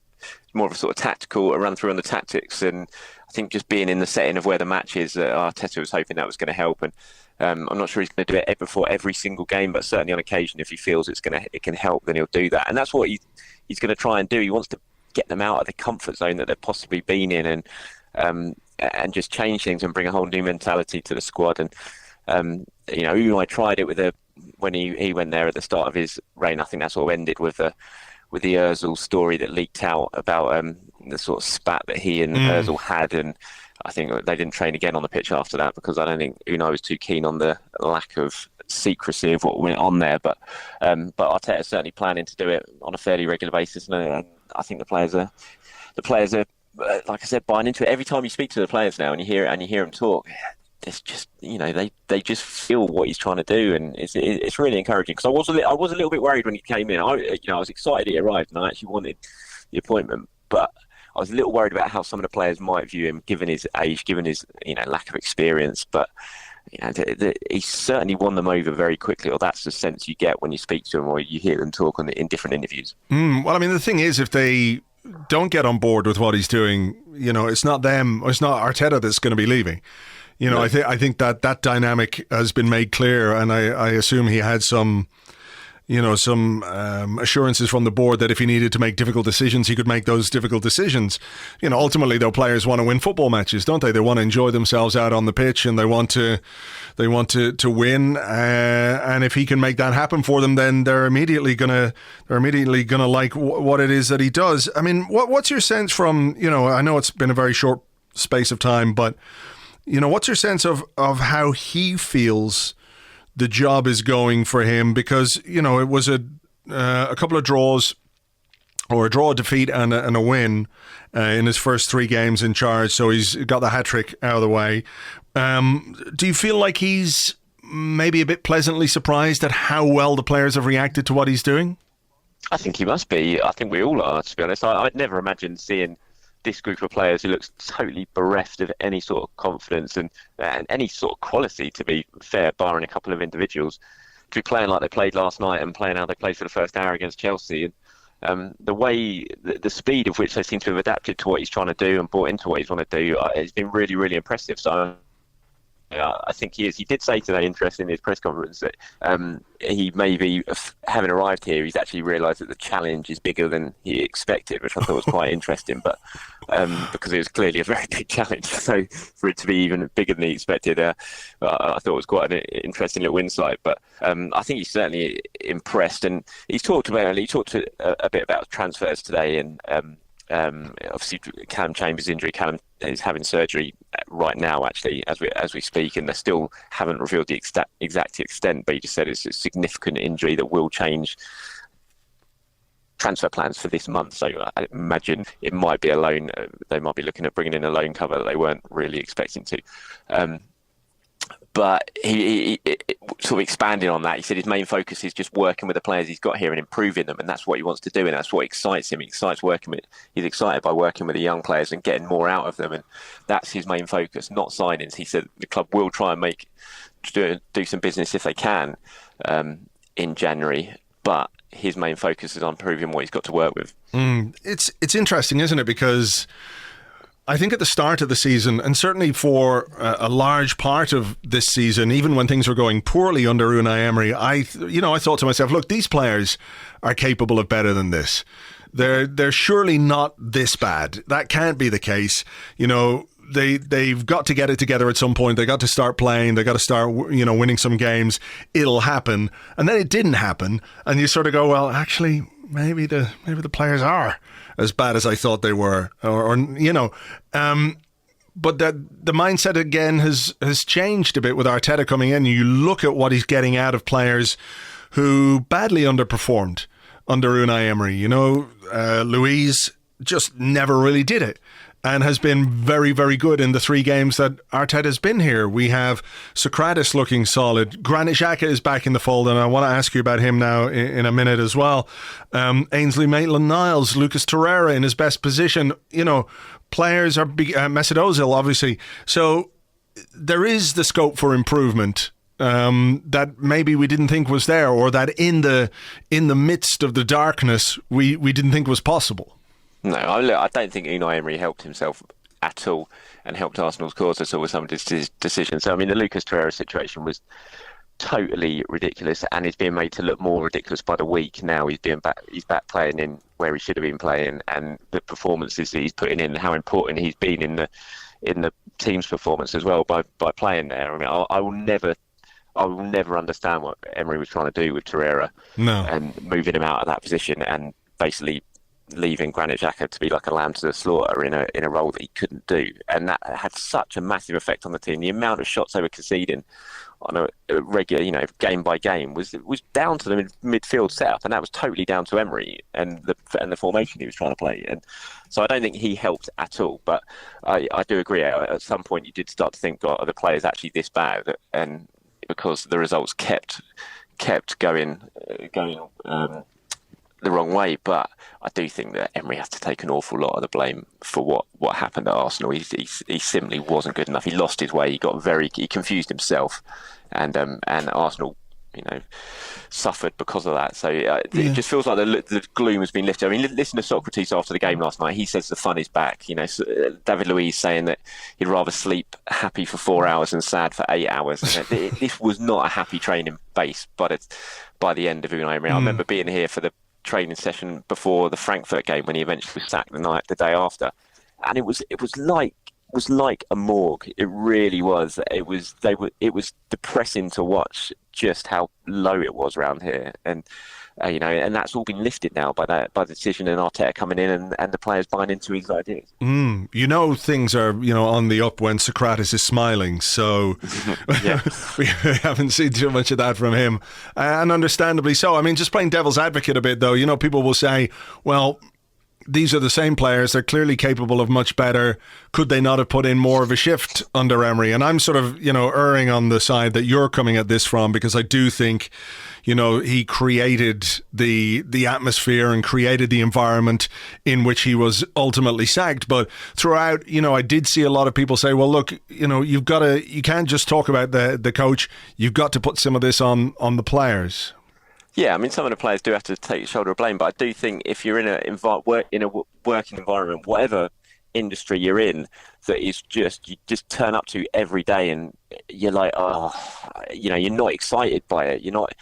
sort of tactical, a run through on the tactics, and I think just being in the setting of where the match is, Arteta was hoping that was going to help. And I'm not sure he's going to do it before every single game, but certainly on occasion, if he feels it can help, then he'll do that. And that's what he's going to try and do. He wants to get them out of the comfort zone that they've possibly been in, and just change things and bring a whole new mentality to the squad. And I tried it when he went there at the start of his reign. I think that's what ended with with the Özil story that leaked out about the sort of spat that he and Özil had, and I think they didn't train again on the pitch after that because I don't think Unai was too keen on the lack of secrecy of what went on there. But Arteta's certainly planning to do it on a fairly regular basis, and I think the players are like I said, buying into it. Every time you speak to the players now and you hear them talk, it's just, they just feel what he's trying to do, and it's really encouraging. Because I was a little bit worried when he came in. I was excited he arrived, and I actually wanted the appointment, but I was a little worried about how some of the players might view him, given his age, given his lack of experience. But he certainly won them over very quickly, or that's the sense you get when you speak to them or you hear them talk in different interviews. Well, I mean, the thing is, if they don't get on board with what he's doing, it's not them, it's not Arteta that's going to be leaving. No. I think that dynamic has been made clear, and I assume he had some assurances from the board that if he needed to make difficult decisions, he could make those difficult decisions. Ultimately, though, players want to win football matches, don't they? They want to enjoy themselves out on the pitch, and they want to win. And if he can make that happen for them, then they're immediately gonna like what it is that he does. I mean, what's your sense from I know it's been a very short space of time, but what's your sense of how he feels the job is going for him? Because, it was a couple of draws, or a draw, a defeat, and a win in his first 3 games in charge. So he's got the hat-trick out of the way. Do you feel like he's maybe a bit pleasantly surprised at how well the players have reacted to what he's doing? I think he must be. I think we all are, to be honest. I'd never imagined seeing this group of players who looks totally bereft of any sort of confidence and any sort of quality, to be fair, barring a couple of individuals, to be playing like they played last night and playing how they played for the first hour against Chelsea. And the speed of which they seem to have adapted to what he's trying to do and bought into what he's want to do, it's been really, really impressive. So I think he is. He did say today, interesting, in his press conference, that he maybe, having arrived here, he's actually realised that the challenge is bigger than he expected, which I thought was quite interesting. But because it was clearly a very big challenge, so for it to be even bigger than he expected, I thought it was quite an interesting little insight. But I think he's certainly impressed, and he talked a bit about transfers today, and obviously Callum Chambers' injury. Callum is having surgery right now, actually, as we speak, and they still haven't revealed the exact extent, but he just said it's a significant injury that will change transfer plans for this month. So I imagine it might be a loan. They might be looking at bringing in a loan cover that they weren't really expecting to. But he sort of expanded on that. He said his main focus is just working with the players he's got here and improving them, and that's what he wants to do, and that's what excites him. He's excited by working with the young players and getting more out of them, and that's his main focus, not signings. He said the club will try and do some business if they can in January, but his main focus is on proving what he's got to work with. It's interesting, isn't it? Because I think at the start of the season, and certainly for a large part of this season, even when things were going poorly under Unai Emery, I thought to myself, look, these players are capable of better than this. They're surely not this bad. That can't be the case. They've got to get it together at some point. They got to start playing. They got to start, winning some games. It'll happen. And then it didn't happen. And you sort of go, well, actually, maybe the players are as bad as I thought they were, but that the mindset again has changed a bit with Arteta coming in. You look at what he's getting out of players who badly underperformed under Unai Emery. Luiz just never really did it, and has been very, very good in the 3 games that Arteta's been here. We have Socrates looking solid. Granit Xhaka is back in the fold, and I want to ask you about him now in a minute as well. Ainsley Maitland-Niles, Lucas Torreira in his best position. Players are Mesut Ozil, obviously. So there is the scope for improvement that maybe we didn't think was there, or that in the midst of the darkness we didn't think was possible. No, I don't think Unai Emery helped himself at all and helped Arsenal's cause at all with some of his decisions. So, I mean, the Lucas Torreira situation was totally ridiculous, and he's being made to look more ridiculous by the week. Now he's back playing in where he should have been playing, and the performances that he's putting in, how important he's been in the team's performance as well by playing there. I mean, I will never understand what Emery was trying to do with Torreira, no, and moving him out of that position. And basically leaving Granit Xhaka to be like a lamb to the slaughter in a role that he couldn't do, and that had such a massive effect on the team. The amount of shots they were conceding on a regular, game by game was down to the midfield setup, and that was totally down to Emery and the formation he was trying to play. And so I don't think he helped at all. But I do agree. At some point, you did start to think, God, are the players actually this bad? And because the results kept going the wrong way. But I do think that Emery has to take an awful lot of the blame for what happened at Arsenal. He simply wasn't good enough. He lost his way. He confused himself, and Arsenal, suffered because of that. So it just feels like the gloom has been lifted. I mean, listen to Socrates after the game last night. He says the fun is back. David Luiz saying that he'd rather sleep happy for 4 hours than sad for 8 hours. This was not a happy training base, but by the end of Unai Emery. I remember being here for the training session before the Frankfurt game when he eventually was sacked the day after, and it was like a morgue. It really was. It was depressing to watch just how low it was around here, and and that's all been lifted now by the decision and Arteta coming in and the players buying into his ideas. Things are on the up when Socrates is smiling, so we haven't seen too much of that from him, and understandably so. I mean, just playing devil's advocate a bit though, people will say, well, these are the same players. They're clearly capable of much better. Could they not have put in more of a shift under Emery? And I'm sort of, erring on the side that you're coming at this from, because I do think, he created the atmosphere and created the environment in which he was ultimately sacked. But throughout, I did see a lot of people say, well, look, you can't just talk about the coach. You've got to put some of this on the players. Yeah, I mean, some of the players do have to take the shoulder of blame, but I do think if you're in a working environment, whatever industry you're in, that is you just turn up to every day, and you're like, you're not excited by it, you're not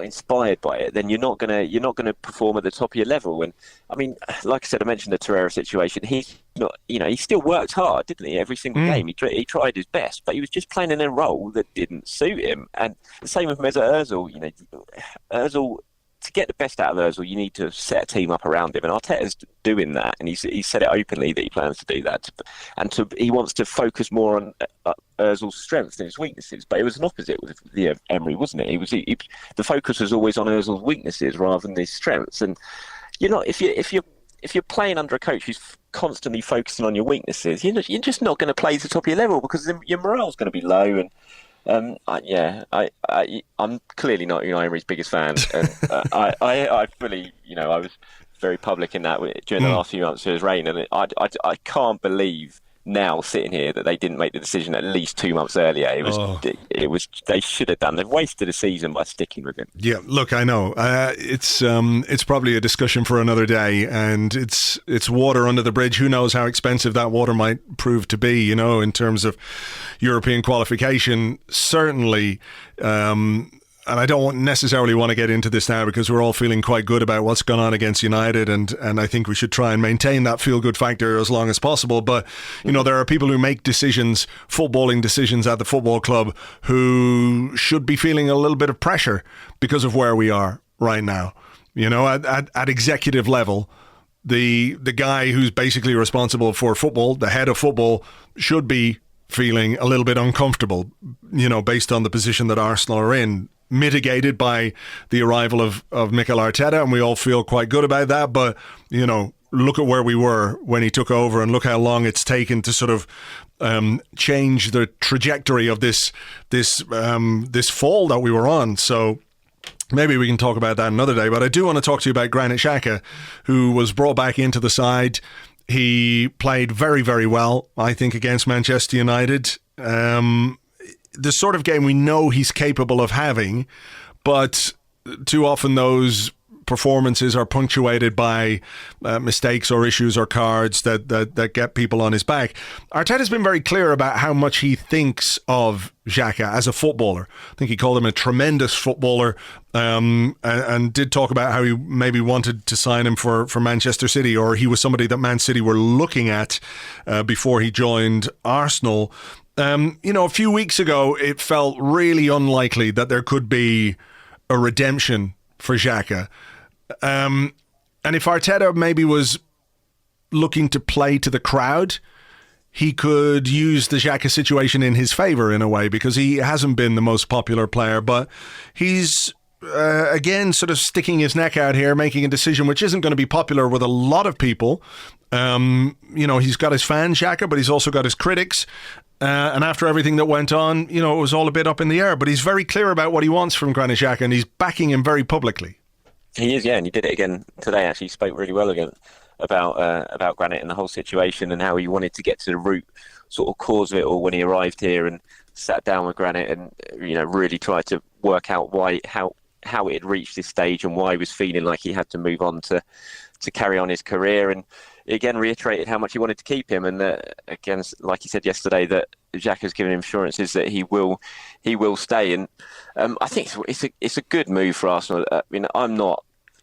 inspired by it, then you're not gonna perform at the top of your level. And I mean, like I said, I mentioned the Torreira situation. He's not, he still worked hard, didn't he? Every single game, he tried his best, but he was just playing in a role that didn't suit him. And the same with Mesut Ozil. Ozil, to get the best out of Ozil, you need to set a team up around him, and Arteta's doing that, and he said it openly that he plans to do that, he wants to focus more on Ozil's strengths and his weaknesses. But it was an opposite with Emery, wasn't it? The focus was always on Ozil's weaknesses rather than his strengths. And if you're playing under a coach who's constantly focusing on your weaknesses, you're just not going to play to the top of your level, because your morale's going to be low. And I'm clearly not Unai Emery's biggest fan, and I fully, I was very public in that during the last few months of his reign, and I can't believe now sitting here that they didn't make the decision at least 2 months earlier. It was they should have done. They've wasted a season by sticking with it. Yeah, look, I know it's probably a discussion for another day, and it's water under the bridge. Who knows how expensive that water might prove to be? In terms of European qualification, certainly. And I don't necessarily want to get into this now, because we're all feeling quite good about what's gone on against United, and I think we should try and maintain that feel-good factor as long as possible. But, there are people who make decisions, footballing decisions at the football club, who should be feeling a little bit of pressure because of where we are right now. At executive level, the guy who's basically responsible for football, the head of football, should be feeling a little bit uncomfortable, based on the position that Arsenal are in. Mitigated by the arrival of Mikel Arteta, and we all feel quite good about that. But look at where we were when he took over, and look how long it's taken to sort of change the trajectory of this fall that we were on. So maybe we can talk about that another day. But I do want to talk to you about Granit Xhaka, who was brought back into the side. He played very, very well, I think, against Manchester United. The sort of game we know he's capable of having, but too often those performances are punctuated by mistakes or issues or cards that get people on his back. Arteta's been very clear about how much he thinks of Xhaka as a footballer. I think he called him a tremendous footballer, and did talk about how he maybe wanted to sign him for Manchester City, or he was somebody that Man City were looking at before he joined Arsenal. A few weeks ago, it felt really unlikely that there could be a redemption for Xhaka. And if Arteta maybe was looking to play to the crowd, he could use the Xhaka situation in his favour in a way, because he hasn't been the most popular player, but he's again sort of sticking his neck out here, making a decision which isn't going to be popular with a lot of people. He's got his fans, Xhaka, but he's also got his critics. And after everything that went on, it was all a bit up in the air. But he's very clear about what he wants from Granit Xhaka, and he's backing him very publicly. He is, yeah, and he did it again today. Actually, he spoke really well again about Granit and the whole situation, and how he wanted to get to the root sort of cause of it all when he arrived here and sat down with Granit and really tried to work out how it had reached this stage and why he was feeling like he had to move on to carry on his career. And he again reiterated how much he wanted to keep him, and again, like he said yesterday, that Xhaka's given him assurances that he will stay. And I think it's a good move for Arsenal.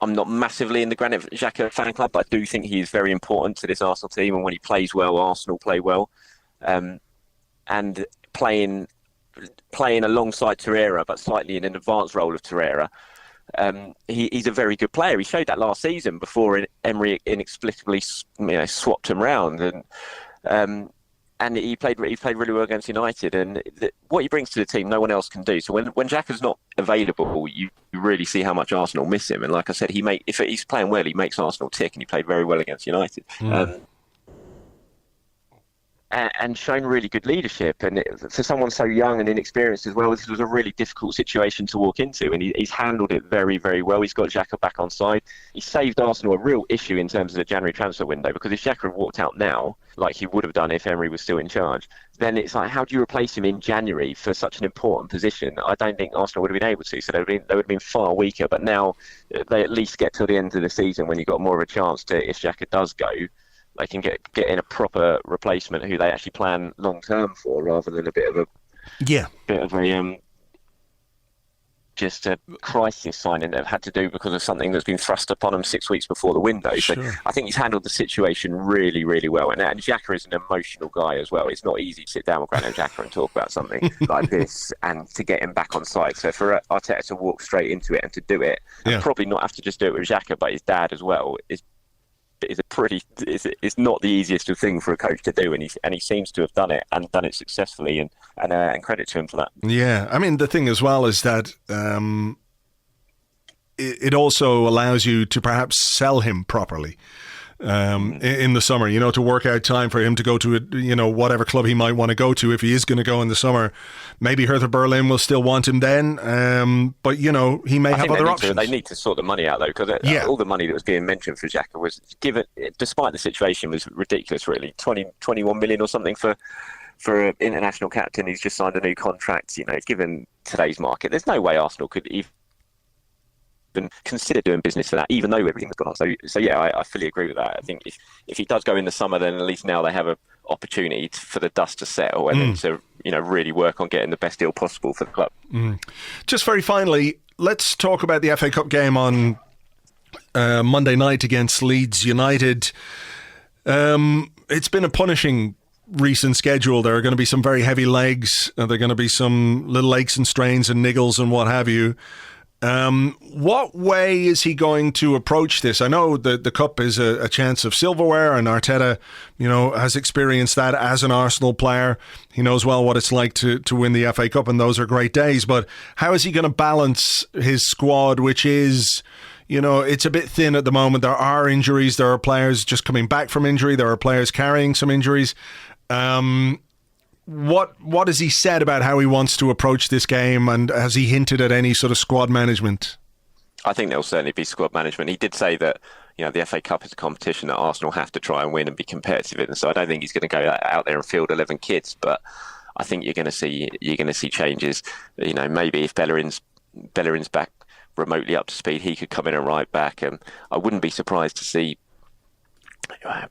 I'm not massively in the Granit Xhaka fan club, but I do think he is very important to this Arsenal team. And when he plays well, Arsenal play well. And playing alongside Torreira, but slightly in an advanced role of Torreira, he's a very good player. He showed that last season before Emery inexplicably swapped him round, and he played really well against United. And what he brings to the team, no one else can do. So when Xhaka's not available, you really see how much Arsenal miss him. And like I said, if he's playing well, he makes Arsenal tick, and he played very well against United. And shown really good leadership. And for someone so young and inexperienced as well, this was a really difficult situation to walk into, and he's handled it very, very well. He's got Xhaka back on side. He saved Arsenal a real issue in terms of the January transfer window, because if Xhaka had walked out now, like he would have done if Emery was still in charge, then it's like, how do you replace him in January for such an important position? I don't think Arsenal would have been able to, so they would have been far weaker. But now they at least get to the end of the season when you've got more of a chance to, if Xhaka does go, they can get in a proper replacement who they actually plan long term for, rather than a bit of a just a crisis signing that they've had to do because of something that's been thrust upon them 6 weeks before the window. Sure. So I think he's handled the situation really, really well. And Xhaka is an emotional guy as well. It's not easy to sit down with Granit Xhaka and talk about something like this and to get him back on side. So for Arteta to walk straight into it and to do it, and probably not have to just do it with Xhaka, but his dad as well, it's not the easiest of thing for a coach to do, and he seems to have done it and done it successfully, and credit to him for that. Yeah, I mean, the thing as well is that it also allows you to perhaps sell him properly in the summer, to work out time for him to go to whatever club he might want to go to if he is going to go in the summer. Maybe Hertha Berlin will still want him then, but he may have other options. They need to sort the money out though, because all the money that was being mentioned for Xhaka was given, despite the situation, was ridiculous. Really, 21 million or something for an international captain who's just signed a new contract. Given today's market, there's no way Arsenal could even consider doing business for that, even though everything's gone on. So yeah, I fully agree with that. I think if he does go in the summer, then at least now they have an opportunity for the dust to settle and then to really work on getting the best deal possible for the club. Just very finally, let's talk about the FA Cup game on Monday night against Leeds United. It's been a punishing recent schedule. There are going to be some very heavy legs. There are going to be some little aches and strains and niggles and what have you. What way is he going to approach this? I know that the Cup is a chance of silverware, and Arteta, has experienced that as an Arsenal player. He knows well what it's like to win the FA Cup, and those are great days. But how is he going to balance his squad, which is, it's a bit thin at the moment? There are injuries. There are players just coming back from injury. There are players carrying some injuries. What has he said about how he wants to approach this game, and has he hinted at any sort of squad management? I think there'll certainly be squad management. He did say that the FA Cup is a competition that Arsenal have to try and win and be competitive in, so I don't think he's going to go out there and field 11 kids. But I think you're going to see changes. Maybe if Bellerin's back remotely up to speed, he could come in and right back, and I wouldn't be surprised to see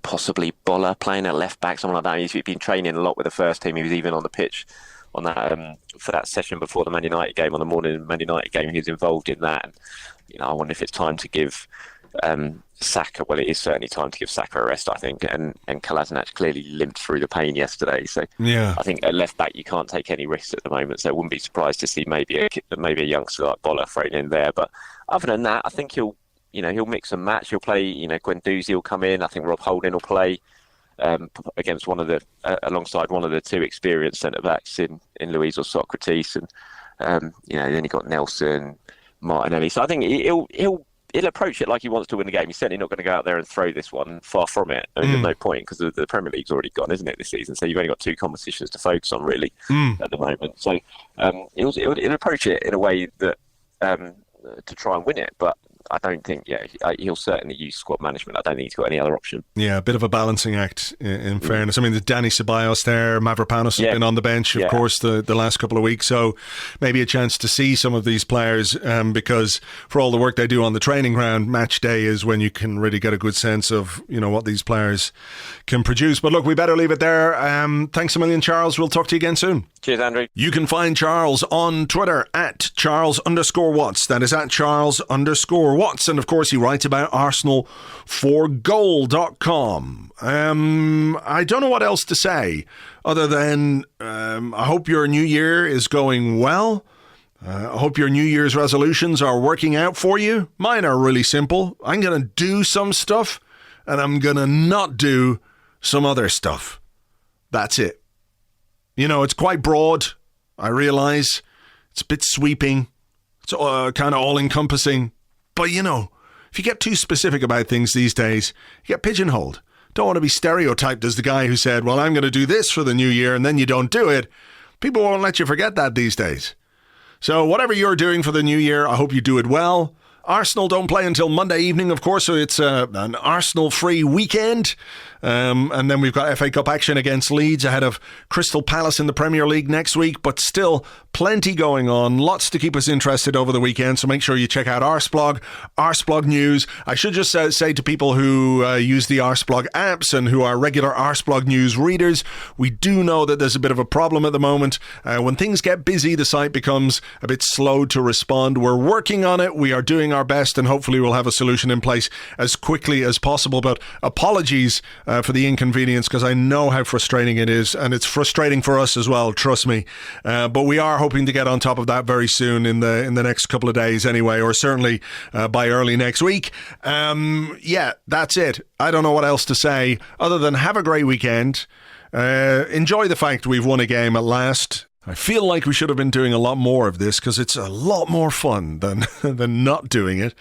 possibly Bolla playing at left back, something like that. He's been training a lot with the first team. He was even on the pitch on that for that session before the Man United game, on the morning of the Man United game. He was involved in that. And, I wonder if it's time to give Saka. Well, it is certainly time to give Saka a rest, I think. And Kolasinac clearly limped through the pain yesterday. So yeah, I think at left back you can't take any risks at the moment. So I wouldn't be surprised to see maybe a youngster like Bolla thrown in there. But other than that, I think he'll he'll mix and match. He'll play, Guendouzi will come in. I think Rob Holding will play against alongside one of the two experienced centre backs in Luiz or Socrates, and then you got Nelson, Martinelli. So I think he'll approach it like he wants to win the game. He's certainly not going to go out there and throw this one. Far from it. I mean, there's no point because the Premier League's already gone, isn't it, this season? So you've only got two competitions to focus on really at the moment. So he'll approach it in a way that to try and win it, but I don't think, he'll certainly use squad management. I don't think he's got any other option. Yeah, a bit of a balancing act, in fairness. I mean, there's Danny Ceballos there, Mavropanos has been on the bench, of course, the last couple of weeks, so maybe a chance to see some of these players, because for all the work they do on the training ground, match day is when you can really get a good sense of, what these players can produce. But look, we better leave it there. Thanks a million, Charles. We'll talk to you again soon. Cheers, Andrew. You can find Charles on Twitter at Charles_Watts. That is at Charles_Watts. And of course, he writes about Arsenal4Goal.com. I don't know what else to say other than I hope your new year is going well. I hope your New Year's resolutions are working out for you. Mine are really simple. I'm going to do some stuff and I'm going to not do some other stuff. That's it. It's quite broad. I realise it's a bit sweeping. It's kind of all-encompassing. But, if you get too specific about things these days, you get pigeonholed. Don't want to be stereotyped as the guy who said, well, I'm going to do this for the new year, and then you don't do it. People won't let you forget that these days. So whatever you're doing for the new year, I hope you do it well. Arsenal don't play until Monday evening, of course, so it's an Arsenal-free weekend. And then we've got FA Cup action against Leeds ahead of Crystal Palace in the Premier League next week. But still, plenty going on. Lots to keep us interested over the weekend. So make sure you check out Arsblog, Arsblog News. I should just say to people who use the Arsblog apps and who are regular Arsblog News readers, we do know that there's a bit of a problem at the moment. When things get busy, the site becomes a bit slow to respond. We're working on it. We are doing our best, and hopefully we'll have a solution in place as quickly as possible. But apologies for the inconvenience, because I know how frustrating it is, and it's frustrating for us as well, trust me. But we are hoping to get on top of that very soon in the next couple of days anyway, or certainly by early next week. That's it. I don't know what else to say other than have a great weekend. Enjoy the fact we've won a game at last. I feel like we should have been doing a lot more of this because it's a lot more fun than not doing it.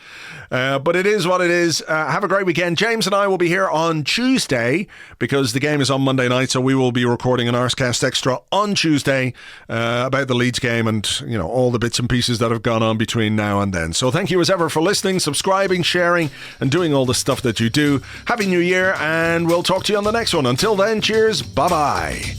But it is what it is. Have a great weekend. James and I will be here on Tuesday because the game is on Monday night, so we will be recording an Arsecast Extra on Tuesday about the Leeds game and all the bits and pieces that have gone on between now and then. So thank you as ever for listening, subscribing, sharing, and doing all the stuff that you do. Happy New Year, and we'll talk to you on the next one. Until then, cheers. Bye-bye.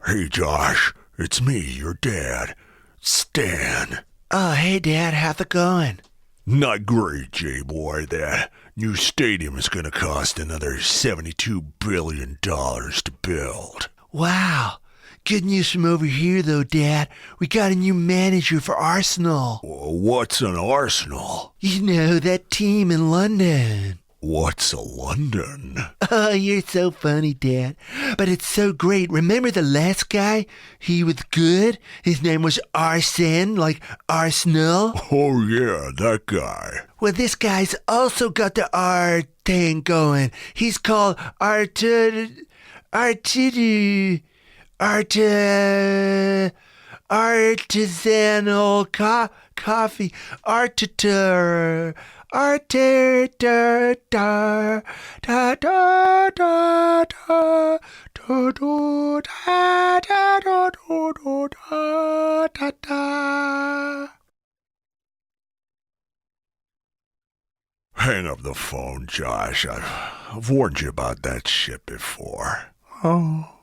Hey, Josh, it's me, your dad, Stan. Oh, hey, Dad, how's it going? Not great, J-boy. That new stadium is going to cost another $72 billion to build. Wow. Good news from over here, though, Dad. We got a new manager for Arsenal. What's an Arsenal? You know, that team in London. What's a London? Oh, you're so funny, Dad. But it's so great. Remember the last guy? He was good. His name was Arsene, like Arsenal. Oh, yeah, that guy. Well, this guy's also got the R thing going. He's called Artisanal coffee. Arteta. Arteta, da da da da da da da da da da da da da. hang up the phone, Josh. I've warned you about that shit before. Oh.